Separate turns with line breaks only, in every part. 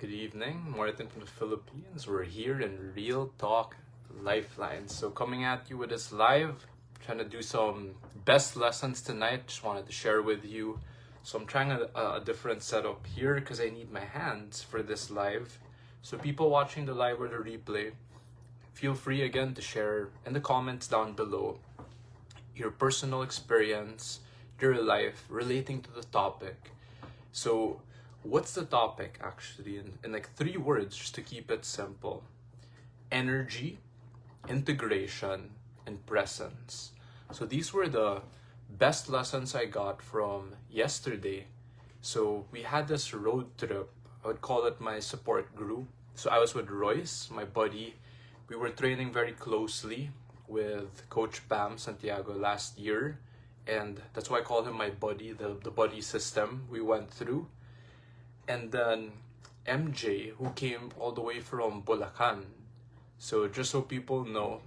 Good evening, Martin from the Philippines. We're here in Real Talk Lifeline. So coming at you with this live, trying to do some best lessons tonight. Just wanted to share with you. So I'm trying a different setup here because I need my hands for this live. So people watching the live or the replay, feel free again to share in the comments down below your personal experience, your life relating to the topic. So what's the topic actually in like 3 words just to keep it simple? Energy, integration, and presence. So these were the best lessons I got from yesterday. So we had this road trip. I would call it my support group. So I was with Royce, my buddy. We were training very closely with Coach Bam Santiago last year. And that's why I call him my buddy, the buddy system we went through. And then MJ, who came all the way from Bulacan. So just so people know,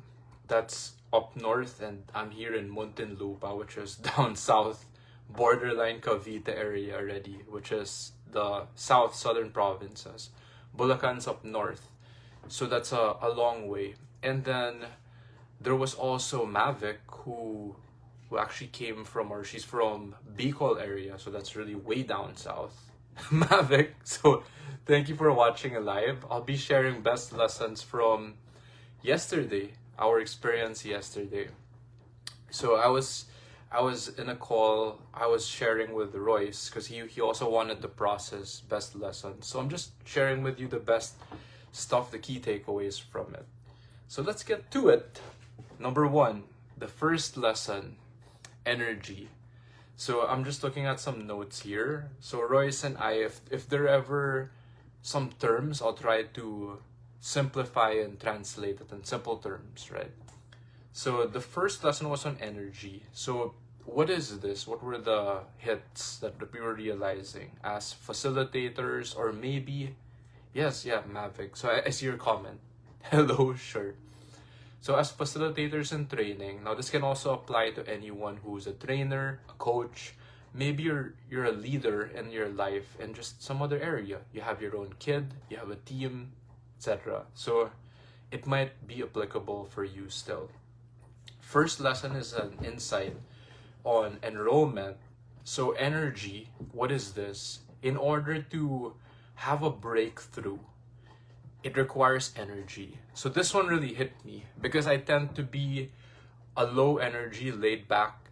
that's up north, and I'm here in Muntinlupa, which is down south, borderline Cavite area already, which is the southern provinces. Bulacan's up north. So that's a long way. And then there was also Mavic, who actually came from, or she's from Bicol area, so that's really way down south. Mavic, so thank you for watching live. I'll be sharing best lessons from yesterday, our experience yesterday. So I was in a call, I was sharing with Royce because he also wanted to process best lessons. So I'm just sharing with you the best stuff, the key takeaways from it. So let's get to it. Number 1, the first lesson, energy. So I'm just looking at some notes here. So Royce and I, if there are ever some terms, I'll try to simplify and translate it in simple terms, right? So the first lesson was on energy. So what is this? What were the hits that we were realizing as facilitators, or maybe, Mavic. So I see your comment. Hello, sure. So as facilitators in training, now this can also apply to anyone who's a trainer, a coach, maybe you're a leader in your life in just some other area. You have your own kid, you have a team, etc. So it might be applicable for you still. First lesson is an insight on enrollment. So energy, what is this? In order to have a breakthrough, it requires energy. So this one really hit me because I tend to be a low energy, laid back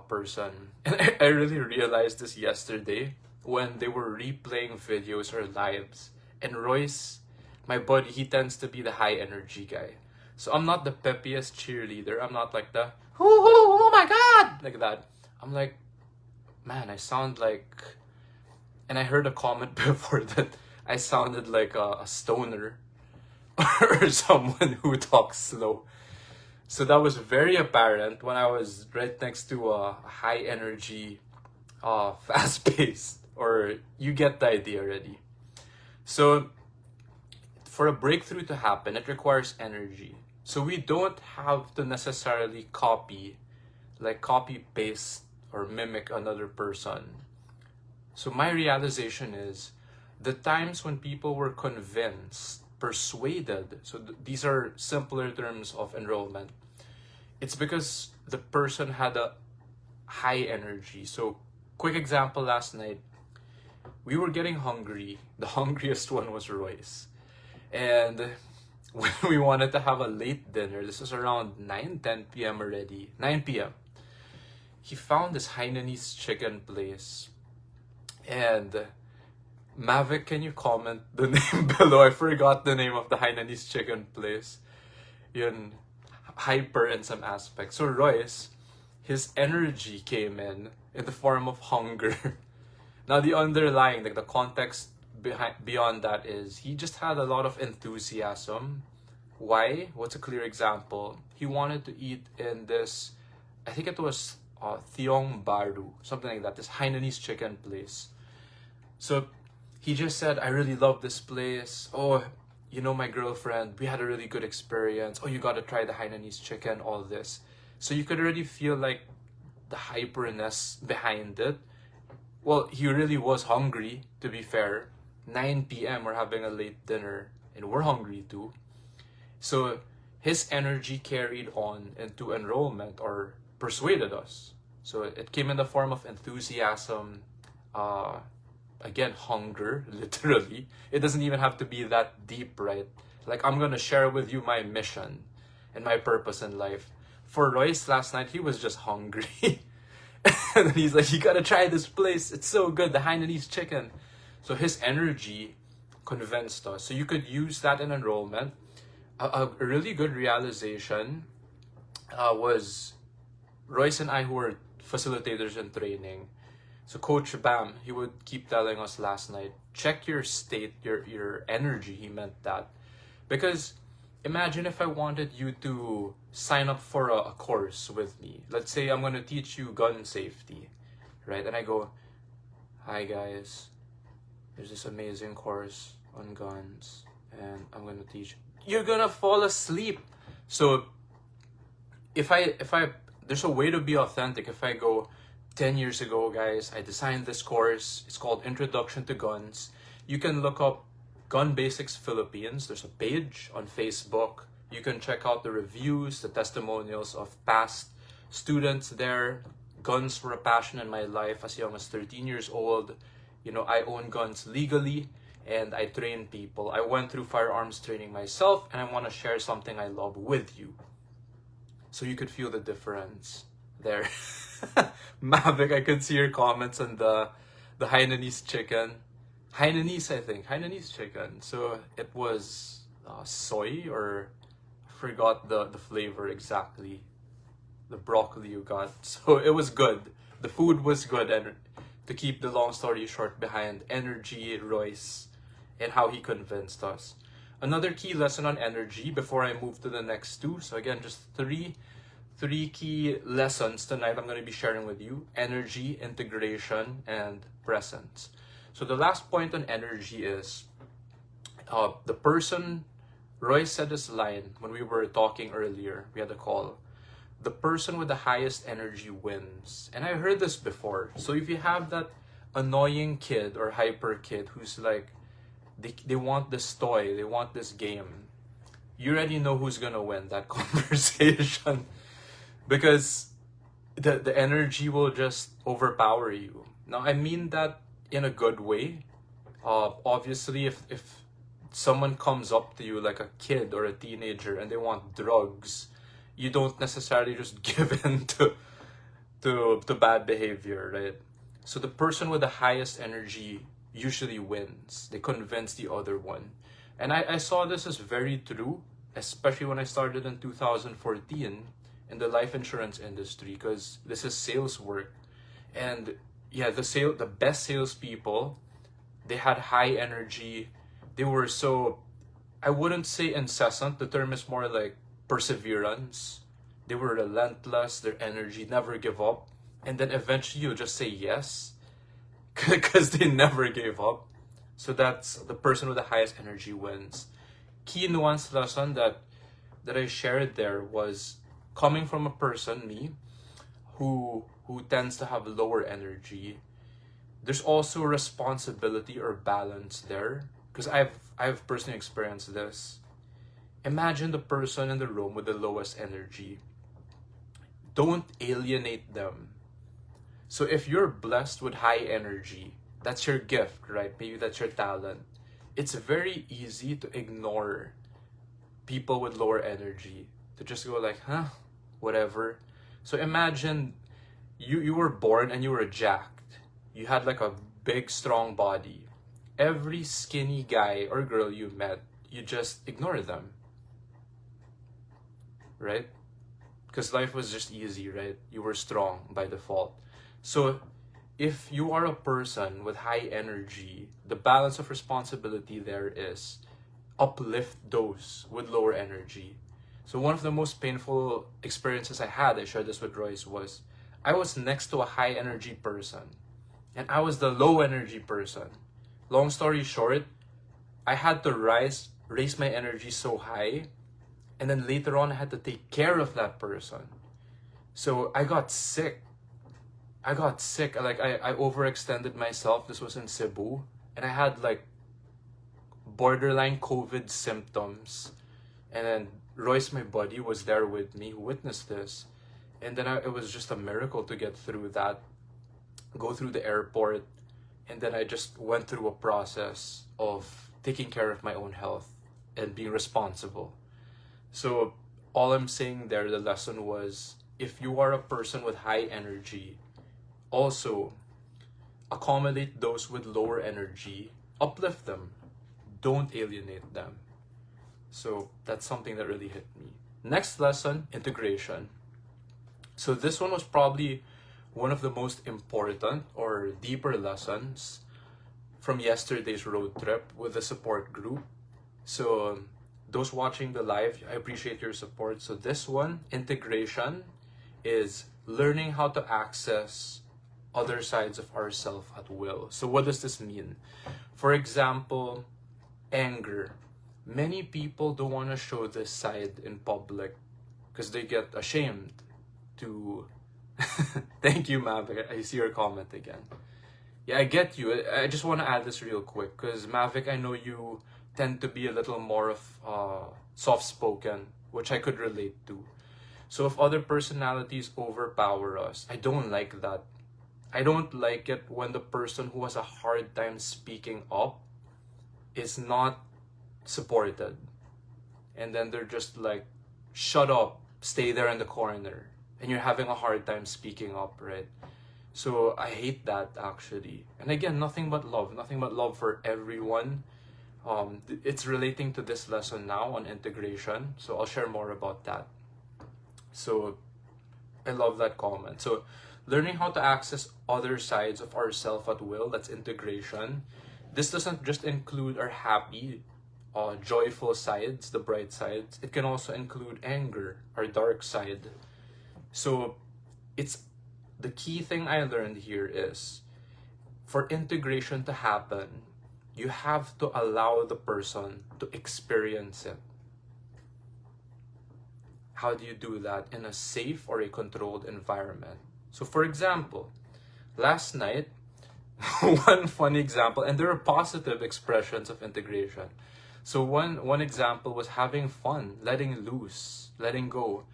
person. And I really realized this yesterday when they were replaying videos or lives. And Royce, my buddy, he tends to be the high energy guy. So I'm not the peppiest cheerleader. I'm not like the, oh my God, like that. I'm like, man, I sound like, and I heard a comment before that I sounded like a stoner or someone who talks slow. So that was very apparent when I was right next to a high energy, fast paced, or you get the idea already. So for a breakthrough to happen, it requires energy. So we don't have to necessarily copy paste or mimic another person. So my realization is the times when people were convinced, persuaded, so these are simpler terms of enrollment, it's because the person had a high energy. So quick example, last night, we were getting hungry. The hungriest one was Royce. And when we wanted to have a late dinner, this was around 10 p.m. already, 9 p.m. He found this Hainanese chicken place. And Mavic, can you comment the name below? I forgot the name of the Hainanese chicken place. Yun, hyper in some aspects. So Royce, his energy came in the form of hunger. Now the underlying, like the context beyond that is he just had a lot of enthusiasm. Why? What's a clear example? He wanted to eat in this, I think it was Thiong Baru, something like that, this Hainanese chicken place. So he just said, I really love this place. Oh, you know, my girlfriend, we had a really good experience. Oh, you got to try the Hainanese chicken, all this. So you could already feel like the hyperness behind it. Well, he really was hungry, to be fair. 9 p.m. we're having a late dinner and we're hungry too. So his energy carried on into enrollment or persuaded us. So it came in the form of enthusiasm, uh, again, hunger, literally. It doesn't even have to be that deep, right? Like, I'm gonna share with you my mission and my purpose in life. For Royce last night, he was just hungry. And he's like, you gotta try this place. It's so good, the Hainanese chicken. So his energy convinced us. So you could use that in enrollment. A really good realization was Royce and I, who were facilitators in training. So Coach Bam, he would keep telling us last night, check your state, your energy. He meant that. Because imagine if I wanted you to sign up for a course with me. Let's say I'm going to teach you gun safety, right? And I go, hi guys, there's this amazing course on guns and I'm going to teach. You're going to fall asleep. So if I there's a way to be authentic. If I go, 10 years ago, guys, I designed this course. It's called Introduction to Guns. You can look up Gun Basics Philippines. There's a page on Facebook. You can check out the reviews, the testimonials of past students there. Guns were a passion in my life as young as 13 years old. You know, I own guns legally and I train people. I went through firearms training myself and I want to share something I love with you. So you could feel the difference there. Mavic, I could see your comments on the Hainanese chicken. Hainanese, I think. Hainanese chicken. So it was soy, or I forgot the flavor exactly. The broccoli you got. So it was good. The food was good. And to keep the long story short behind, energy, Royce, and how he convinced us. Another key lesson on energy before I move to the next two. So again, just three key lessons tonight I'm going to be sharing with you: energy, integration, and presence. So the last point on energy is the person, Roy said this line when we were talking earlier, we had a call, the person with the highest energy wins. And I heard this before. So if you have that annoying kid or hyper kid who's like, they want this toy, they want this game, you already know who's going to win that conversation. Because the energy will just overpower you. Now, I mean that in a good way. Obviously, if someone comes up to you like a kid or a teenager and they want drugs, you don't necessarily just give in to bad behavior, right? So the person with the highest energy usually wins. They convince the other one. And I saw this as very true, especially when I started in 2014 in the life insurance industry, because this is sales work. And yeah, the best salespeople, they had high energy. They were so, I wouldn't say incessant. The term is more like perseverance. They were relentless. Their energy, never give up. And then eventually you'll just say yes, because they never gave up. So that's the person with the highest energy wins. Key nuance lesson that I shared there was coming from a person, me, who tends to have lower energy. There's also responsibility or balance there, because I've personally experienced this. Imagine the person in the room with the lowest energy. Don't alienate them. So if you're blessed with high energy, that's your gift, right? Maybe that's your talent. It's very easy to ignore people with lower energy, to just go like, huh, whatever. So imagine you were born and you were jacked. You had like a big, strong body. Every skinny guy or girl you met, you just ignore them, right? Because life was just easy, right? You were strong by default. So if you are a person with high energy, the balance of responsibility there is uplift those with lower energy. So one of the most painful experiences I had, I shared this with Royce, was I was next to a high energy person and I was the low energy person. Long story short, I had to raise my energy so high, and then later on I had to take care of that person. So I got sick. Like I overextended myself. This was in Cebu, and I had like borderline COVID symptoms. And then Royce, my buddy, was there with me who witnessed this. And then it was just a miracle to get through that, go through the airport. And then I just went through a process of taking care of my own health and being responsible. So all I'm saying there, the lesson was, if you are a person with high energy, also accommodate those with lower energy, uplift them, don't alienate them. So that's something that really hit me. Next lesson, integration. So this one was probably one of the most important or deeper lessons from yesterday's road trip with the support group. So those watching the live, I appreciate your support. So this one, integration, is learning how to access other sides of ourself at will. So what does this mean? For example, anger. Many people don't want to show this side in public because they get ashamed to... Thank you, Mavic. I see your comment again. Yeah, I get you. I just want to add this real quick because Mavic, I know you tend to be a little more of soft-spoken, which I could relate to. So if other personalities overpower us, I don't like that. I don't like it when the person who has a hard time speaking up is not supported. And then they're just like, shut up, stay there in the corner. And you're having a hard time speaking up, right? So I hate that, actually. And again, nothing but love for everyone. It's relating to this lesson now on integration. So I'll share more about that. So I love that comment. So learning how to access other sides of ourself at will, that's integration. This doesn't just include our happy, joyful sides, the bright sides. It can also include anger, our dark side. So it's the key thing I learned here is for integration to happen, you have to allow the person to experience it. How do you do that? In a safe or a controlled environment. So for example, last night, one funny example, and there are positive expressions of integration. So one example was having fun, letting loose, letting go.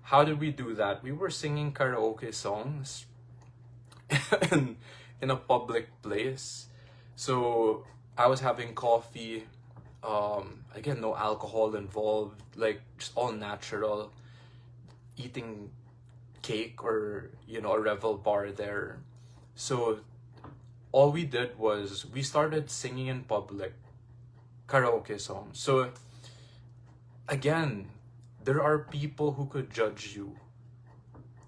How did we do that? We were singing karaoke songs in a public place. So I was having coffee, again, no alcohol involved, like just all natural, eating cake or, a Revel bar there. So all we did was we started singing in public karaoke songs. So again, there are people who could judge you.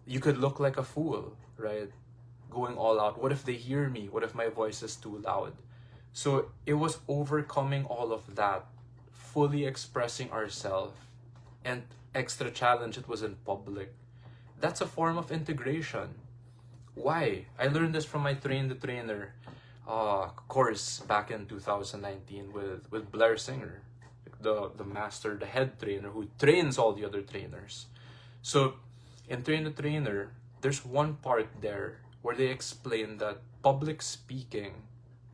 You could look like a fool, right? Going all out. What if they hear me? What if my voice is too loud? So it was overcoming all of that, fully expressing ourselves, and extra challenge, it was in public. That's a form of integration. Why? I learned this from my Train the Trainer course back in 2019 with Blair Singer, the master, the head trainer who trains all the other trainers. So in Train the Trainer, there's one part there where they explain that public speaking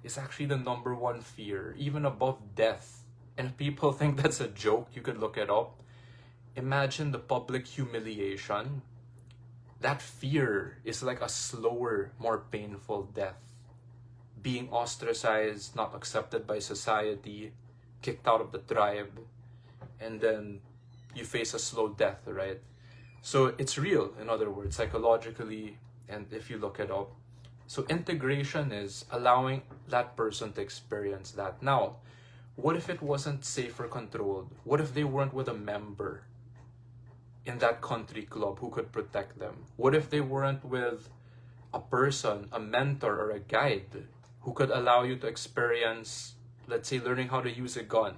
is actually the number one fear, even above death. And people think that's a joke. You could look it up. Imagine the public humiliation. That fear is like a slower, more painful death. Being ostracized, not accepted by society, kicked out of the tribe, and then you face a slow death, right? So it's real, in other words, psychologically, and if you look it up. So integration is allowing that person to experience that. Now, what if it wasn't safe or controlled? What if they weren't with a member in that country club who could protect them? What if they weren't with a person, a mentor or a guide who could allow you to experience, let's say, learning how to use a gun,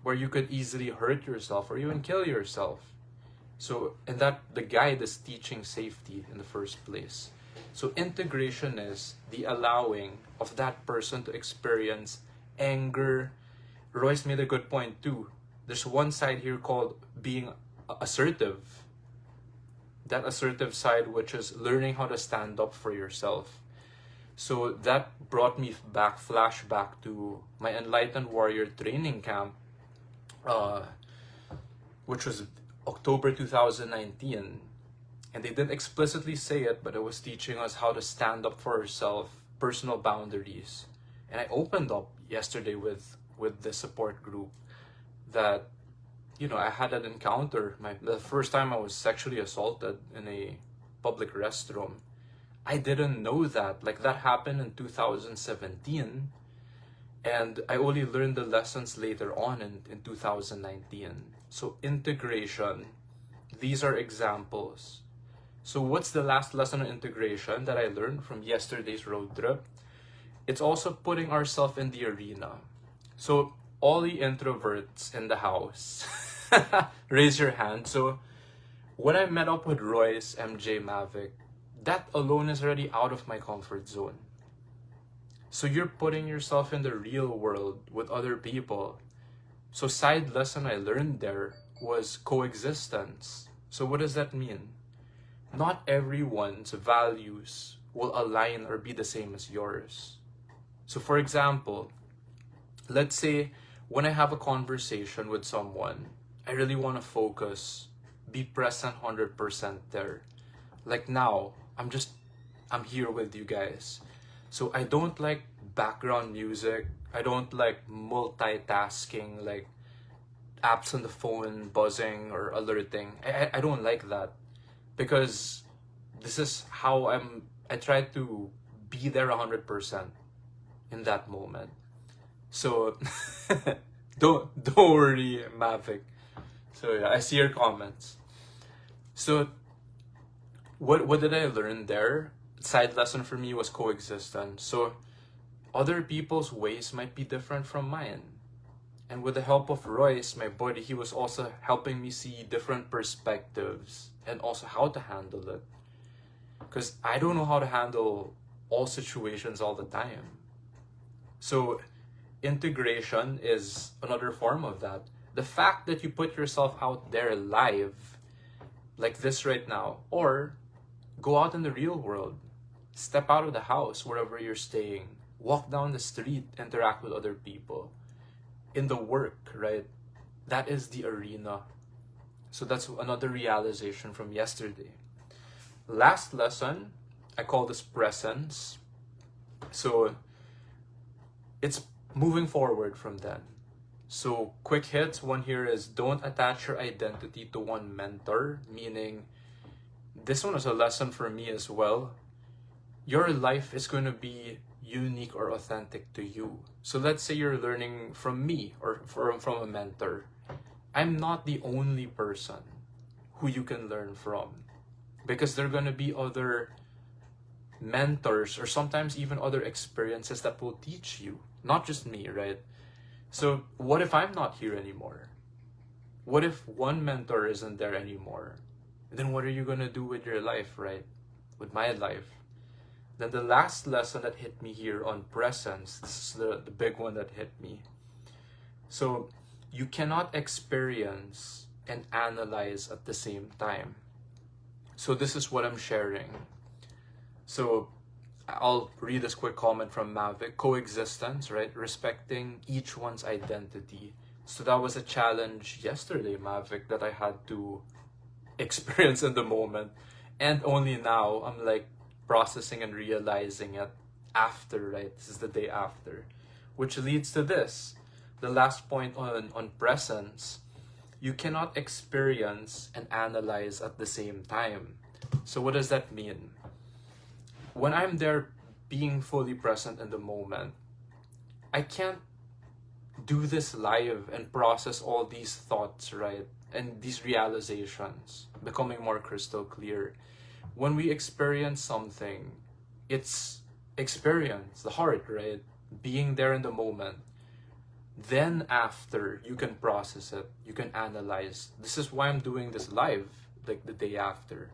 where you could easily hurt yourself or even kill yourself? So, and that the guide is teaching safety in the first place. So integration is the allowing of that person to experience anger. Royce made a good point too. There's one side here called being assertive. That assertive side, which is learning how to stand up for yourself. So that brought me back, flashback to my Enlightened Warrior training camp, uh, which was October 2019. And they didn't explicitly say it, but it was teaching us how to stand up for ourselves, personal boundaries. And I opened up yesterday with the support group that, I had an encounter. The first time I was sexually assaulted in a public restroom. I didn't know that. Like, that happened in 2017. And I only learned the lessons later on in 2019. So integration, these are examples. So what's the last lesson on integration that I learned from yesterday's road trip? It's also putting ourselves in the arena. So all the introverts in the house, raise your hand. So when I met up with Royce, MJ, Mavic, that alone is already out of my comfort zone. So you're putting yourself in the real world with other people. So side lesson I learned there was coexistence. So what does that mean? Not everyone's values will align or be the same as yours. So for example, let's say when I have a conversation with someone, I really want to focus, be present 100% there. Like now, I'm here with you guys. So I don't like background music. I don't like multitasking, like apps on the phone buzzing or alerting. I don't like that, because this is how I try to be there 100% in that moment. So don't worry, Mavic. So yeah, I see your comments. So what did I learn there? Side lesson for me was coexistence. So other people's ways might be different from mine. And with the help of Royce, my buddy, he was also helping me see different perspectives and also how to handle it. Because I don't know how to handle all situations all the time. So integration is another form of that. The fact that you put yourself out there live, like this right now, or go out in the real world, step out of the house wherever you're staying, walk down the street, interact with other people. In the work, right? That is the arena. So that's another realization from yesterday. Last lesson, I call this presence. So it's moving forward from then. So quick hits, one here is don't attach your identity to one mentor, meaning this one is a lesson for me as well. Your life is going to be unique or authentic to you. So let's say you're learning from me or from a mentor. I'm not the only person who you can learn from, because there are going to be other mentors or sometimes even other experiences that will teach you, not just me, right? So what if I'm not here anymore? What if one mentor isn't there anymore? Then what are you going to do with your life, right? With my life. Then the last lesson that hit me here on presence, this is the big one that hit me. So you cannot experience and analyze at the same time. So this is what I'm sharing. So I'll read this quick comment from Mavic. Coexistence, right? Respecting each one's identity. So that was a challenge yesterday, Mavic, that I had to experience in the moment. And only now I'm like processing and realizing it after, right? This is the day after. Which leads to this. The last point on presence. You cannot experience and analyze at the same time. So what does that mean? When I'm there being fully present in the moment, I can't do this live and process all these thoughts, right? And these realizations becoming more crystal clear. When we experience something, it's experience, the heart, right? Being there in the moment. Then after, you can process it, you can analyze. This is why I'm doing this live, like the day after.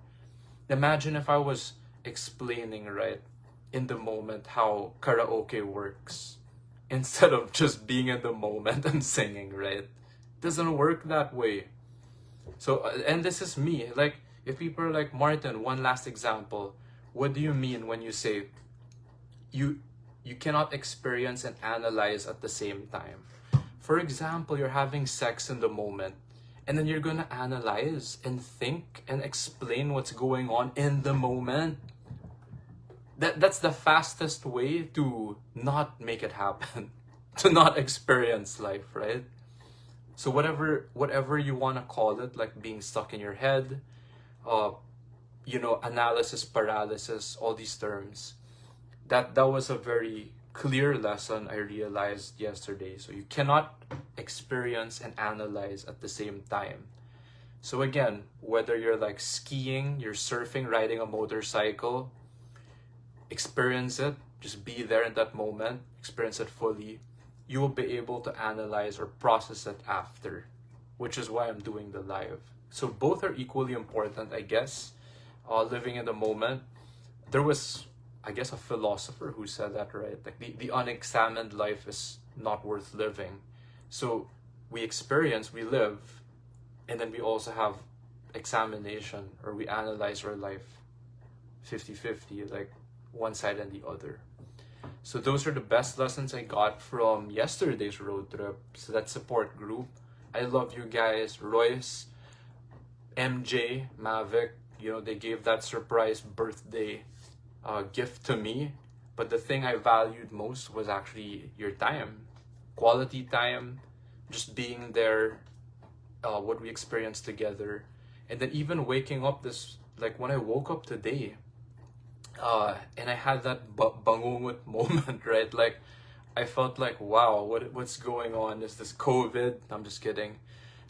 Imagine if I was explaining, right, in the moment how karaoke works, instead of just being in the moment and singing, right? It doesn't work that way. So, and this is me. Like, if people are like, Martin, one last example. What do you mean when you say, you cannot experience and analyze at the same time. For example, you're having sex in the moment, and then you're gonna analyze and think and explain what's going on in the moment. That's the fastest way to not make it happen, to not experience life, right? So whatever you want to call it, like being stuck in your head, analysis paralysis, all these terms, that was a very clear lesson I realized yesterday. So you cannot experience and analyze at the same time. So again, whether you're like skiing, you're surfing, riding a motorcycle, experience it, just be there in that moment, experience it fully. You will be able to analyze or process it after, which is why I'm doing the live. So both are equally important, I guess. Living in the moment. There was, I guess, a philosopher who said that, right? Like the unexamined life is not worth living. So we experience, we live, and then we also have examination, or we analyze our life 50-50, like one side and the other. So those are the best lessons I got from yesterday's road trip. So that support group, I love you guys. Royce, MJ, Mavic, they gave that surprise birthday gift to me. But the thing I valued most was actually your time, quality time, just being there, what we experienced together. And then even waking up like when I woke up today, and I had that bangungot moment, right? Like, I felt like, wow, what's going on? Is this COVID? I'm just kidding.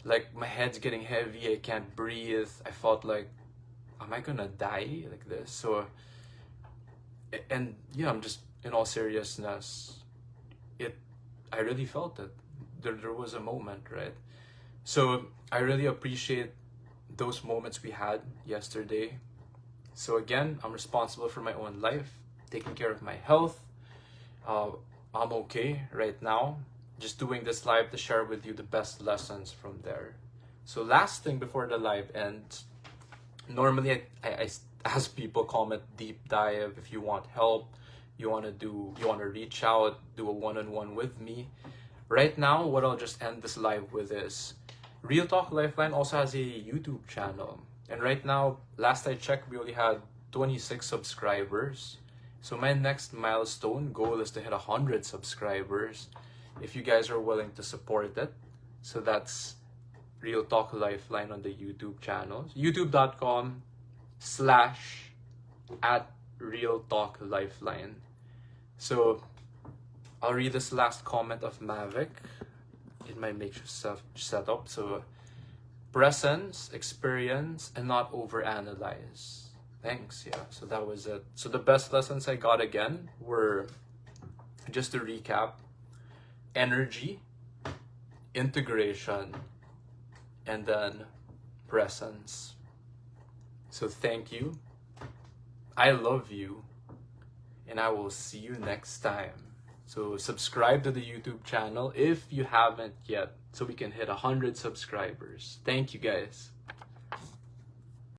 Like, my head's getting heavy. I can't breathe. I felt like, am I gonna die like this? So, and yeah, I'm just, in all seriousness, I really felt it. There was a moment, right? So I really appreciate those moments we had yesterday. So again, I'm responsible for my own life, taking care of my health. I'm okay right now. Just doing this live to share with you the best lessons from there. So last thing before the live ends, normally I ask people, comment deep dive if you want help, you want to reach out, do a one-on-one with me. Right now, what I'll just end this live with is, Real Talk Lifeline also has a YouTube channel. And right now, last I checked, we only had 26 subscribers. So my next milestone goal is to hit 100 subscribers, if you guys are willing to support it. So that's Real Talk Lifeline on the YouTube channel. youtube.com/@Real Talk Lifeline. So I'll read this last comment of Mavic. It might make yourself set up. So, presence, experience, and not overanalyze. Thanks. Yeah, so that was it. So the best lessons I got again were, just to recap, energy, integration, and then presence. So thank you. I love you. And I will see you next time. So subscribe to the YouTube channel if you haven't yet, so we can hit 100 subscribers. Thank you guys.